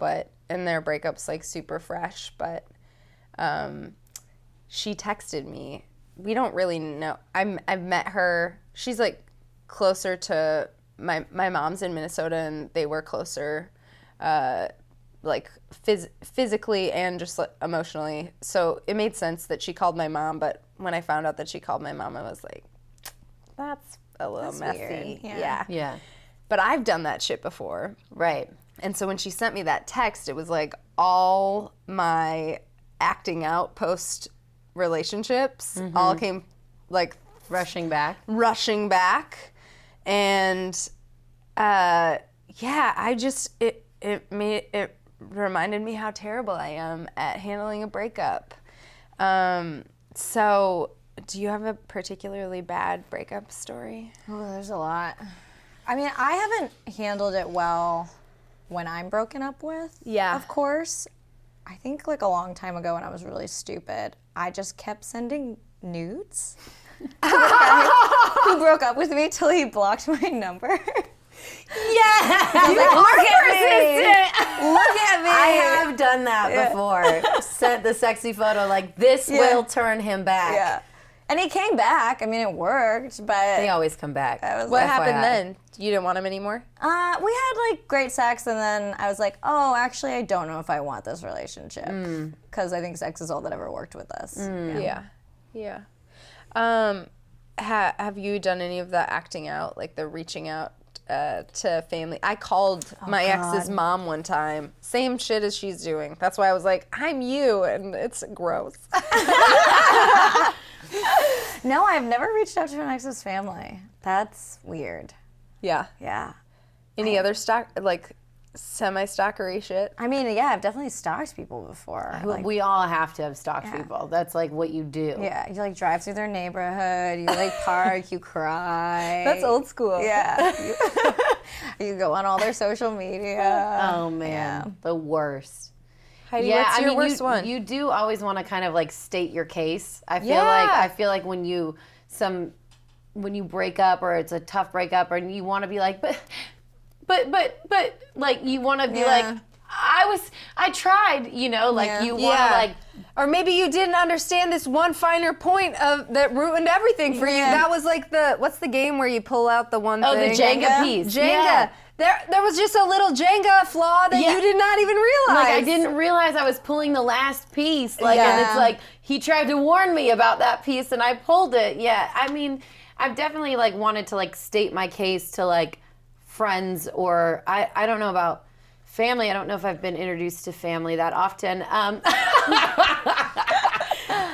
and their breakup's like super fresh. But she texted me. We don't really know. I've met her. She's like closer to my mom's in Minnesota, and they were closer, like physically and just like, emotionally. So it made sense that she called my mom. But when I found out that she called my mom, I was like, that's a little messy. Weird. Yeah. But I've done that shit before. Right. And so when she sent me that text, it was like all my acting out post relationships all came like Rushing back. And I just it reminded me how terrible I am at handling a breakup. So do you have a particularly bad breakup story? Oh, there's a lot. I mean, I haven't handled it well when I'm broken up with. Yeah. Of course. I think like a long time ago when I was really stupid, I just kept sending nudes to the guy who broke up with me till he blocked my number. Yeah. Look at me. Look at me. I have done that before. Sent the sexy photo like, this will turn him back. Yeah. And he came back. I mean, it worked, but They always come back. What happened FYI. then? You didn't want him anymore? we had like great sex, and then I was like, oh, actually, I don't know if I want this relationship because I think sex is all that ever worked with us. Yeah. Have you done any of the acting out, like the reaching out to family? I called my ex's mom one time. Same shit as she's doing. That's why I was like, I'm you, and it's gross. No, I've never reached out to an ex's family. That's weird. Yeah. Yeah. Any other semi-stalkery shit? I mean, yeah, I've definitely stalked people before. Like, We all have to have stalked people. That's like what you do. yeah, you like drive through their neighborhood, you like park, you cry. That's old school. Yeah. You go on all their social media. Oh man, the worst. Heidi, what's your worst one? You do always want to kind of like state your case. I Yeah. feel like when you break up or it's a tough breakup or you want to be like, but like you want to be like, I tried, you know, like you want to like. Or maybe you didn't understand this one finer point of that ruined everything for you. That was like what's the game where you pull out the one Oh, thing? the Jenga piece. Jenga. Yeah. There was just a little Jenga flaw that you did not even realize. Like I didn't realize I was pulling the last piece. Like, and it's like he tried to warn me about that piece, and I pulled it. Yeah, I mean, I've definitely like wanted to like state my case to like friends or I don't know about family. I don't know if I've been introduced to family that often.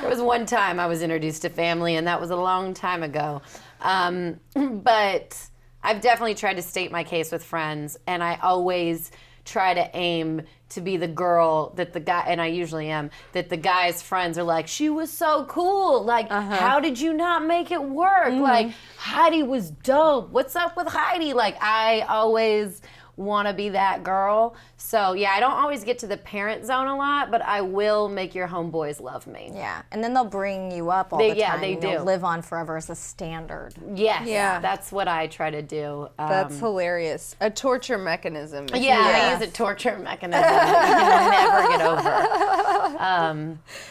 There was one time I was introduced to family, and that was a long time ago. But I've definitely tried to state my case with friends, and I always try to aim to be the girl that the guy, and I usually am, that the guy's friends are like, she was so cool. Like, how did you not make it work? Like, Heidi was dope. What's up with Heidi? Like, I always want to be that girl. So yeah, I don't always get to the parent zone a lot, but I will make your homeboys love me. Yeah, and then they'll bring you up all the time. Yeah, they and do. You'll live on forever as a standard. Yes, Yeah. that's what I try to do. That's hilarious. A torture mechanism. Yeah, I use a torture mechanism that you can never get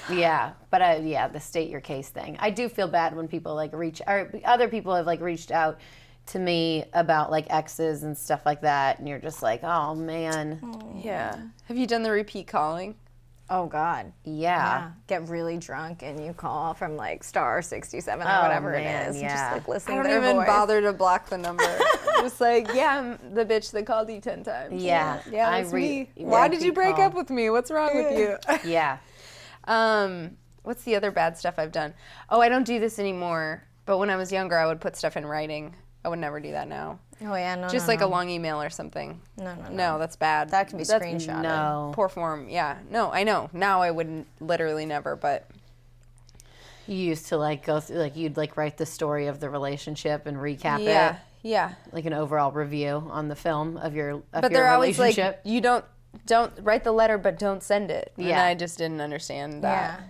over. Yeah, but the state your case thing. I do feel bad when people like other people have like reached out to me about like exes and stuff like that, and you're just like, oh man. Yeah. Have you done the repeat calling? Oh God. Yeah. Get really drunk and you call from like star 67 or Oh, whatever man, it is. yeah. Just like I listening don't to their even voice. bother to block the number. Just like, yeah, I'm the bitch that called you 10 times. Yeah. Yeah, that's me. Why did you break up with me? What's wrong with you? Yeah. What's the other bad stuff I've done? Oh, I don't do this anymore. But when I was younger, I would put stuff in writing. I would never do that now. Oh yeah, no. Just no, like no. a long email or something. No. No, that's bad. That can be That's screenshotted. No. poor form. Yeah. No, I know. Now I wouldn't literally never, but You used to like go through, like you'd like write the story of the relationship and recap yeah. it, Yeah. like an overall review on the film of your But they're always like, relationship. you don't write the letter, but don't send it. And Yeah. I just didn't understand that. Yeah.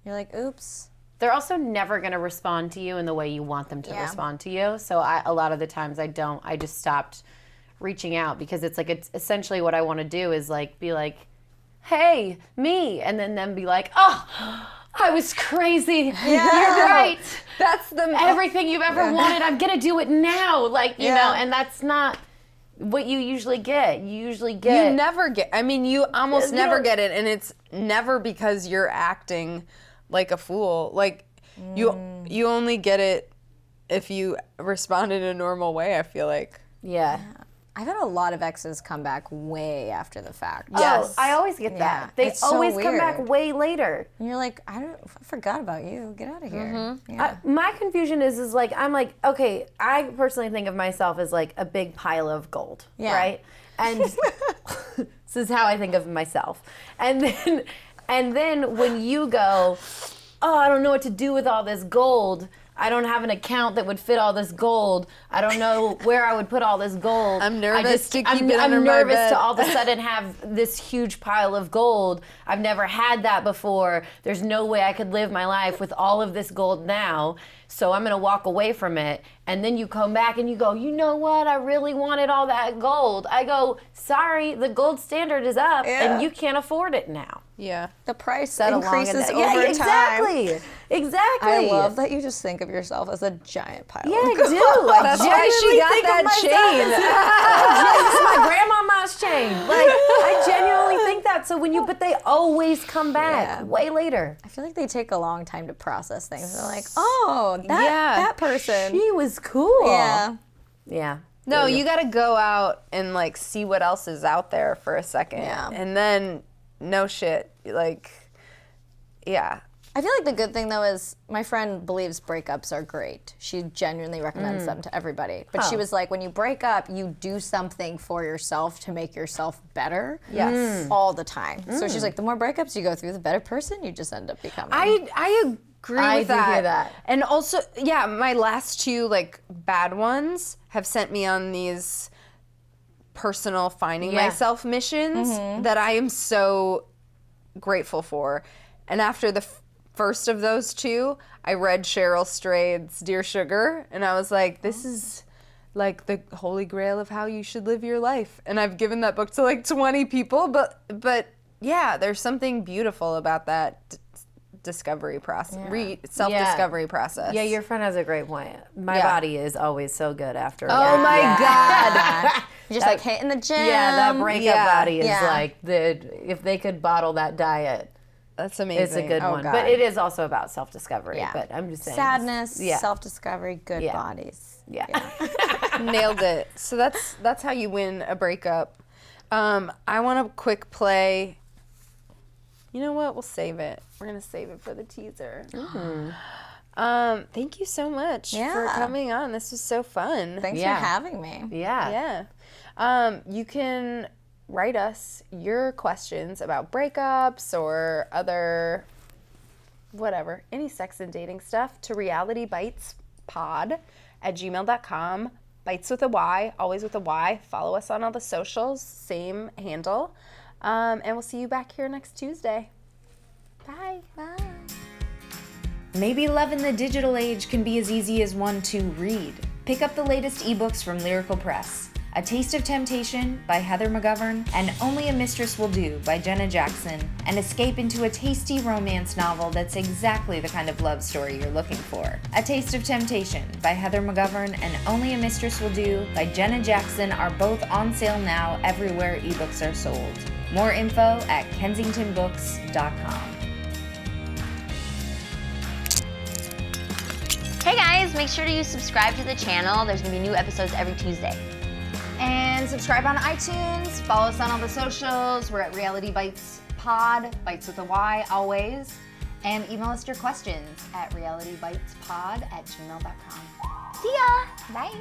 You're like, oops. They're also never going to respond to you in the way you want them to respond to you. So a lot of the times I just stopped reaching out because it's like, it's essentially what I want to do is like, be like, hey, me. And then them be like, oh, I was crazy. You're right. That's Everything you've ever wanted, I'm going to do it now. Like, you know, and that's not what you usually get. You usually get. You never get. I mean, you almost never get it, and it's never because you're acting like a fool. Like you only get it if you respond in a normal way. I feel like. Yeah. I've had a lot of exes come back way after the fact. Yes. Oh, I always get that. They It's so always come back weird. way later. And you're like, I forgot about you. Get out of here. Yeah. My confusion is like, I'm like, okay, I personally think of myself as like a big pile of gold, right? And this is how I think of myself. And then when you go, oh, I don't know what to do with all this gold. I don't have an account that would fit all this gold. I don't know where I would put all this gold. I'm nervous to keep I'm it under my nervous bed. to all of a sudden have this huge pile of gold. I've never had that before. There's no way I could live my life with all of this gold now. So I'm gonna walk away from it. And then you come back and you go, you know what? I really wanted all that gold. I go, sorry, the gold standard is up and you can't afford it now. Yeah. The price Along increases in that- over time. exactly. Exactly. I love that you just think of yourself as a giant pile. Yeah, I of gold. do. I That's why she genuinely got think of that myself as- This is my grandmama's chain. Like, I genuinely think that. So but they always come back way later. I feel like they take a long time to process things. They're like, oh, that person. She was cool. Yeah. Yeah. No, you got to go out and like see what else is out there for a second. Yeah. And then no shit. Like, yeah. I feel like the good thing though is my friend believes breakups are great. She genuinely recommends them to everybody. But she was like, when you break up, you do something for yourself to make yourself better. Yes. All the time. So she's like, the more breakups you go through, the better person you just end up becoming. I agree I with do that. hear that. And also, yeah, my last two like bad ones have sent me on these personal finding myself missions that I am so grateful for. And after the first of those two, I read Cheryl Strayed's Dear Sugar, and I was like, this is like the holy grail of how you should live your life. And I've given that book to like 20 people, but yeah, there's something beautiful about that discovery process, self-discovery process. Yeah, your friend has a great point. My body is always so good after. Oh my God. You're just like hitting the gym. Yeah, that breakup body is Yeah. like if they could bottle that diet, That's amazing. it's a good one. God. But it is also about self-discovery. Yeah. But I'm just saying. Sadness, Yeah. self-discovery, good Yeah. bodies. Yeah. Nailed it. So that's how you win a breakup. I want a quick play. You know what? We'll save it. We're gonna save it for the teaser. Thank you so much for Yeah. coming on. This was so fun. Thanks Yeah. for having me. Yeah. Yeah. You can write us your questions about breakups or other whatever, any sex and dating stuff to realitybitespod@gmail.com. Bites with a Y, always with a Y. Follow us on all the socials, same handle. And we'll see you back here next Tuesday. Bye. Bye. Maybe love in the digital age can be as easy as 1 to read. Pick up the latest ebooks from Lyrical Press. A Taste of Temptation by Heather McGovern and Only a Mistress Will Do by Jenna Jackson, and escape into a tasty romance novel that's exactly the kind of love story you're looking for. A Taste of Temptation by Heather McGovern and Only a Mistress Will Do by Jenna Jackson are both on sale now everywhere ebooks are sold. More info at kensingtonbooks.com. Hey guys, make sure to subscribe to the channel. There's gonna be new episodes every Tuesday. And subscribe on iTunes, follow us on all the socials. We're at Reality Bites Pod, Bites with a Y always. And email us your questions at realitybitespod@gmail.com. See ya! Bye!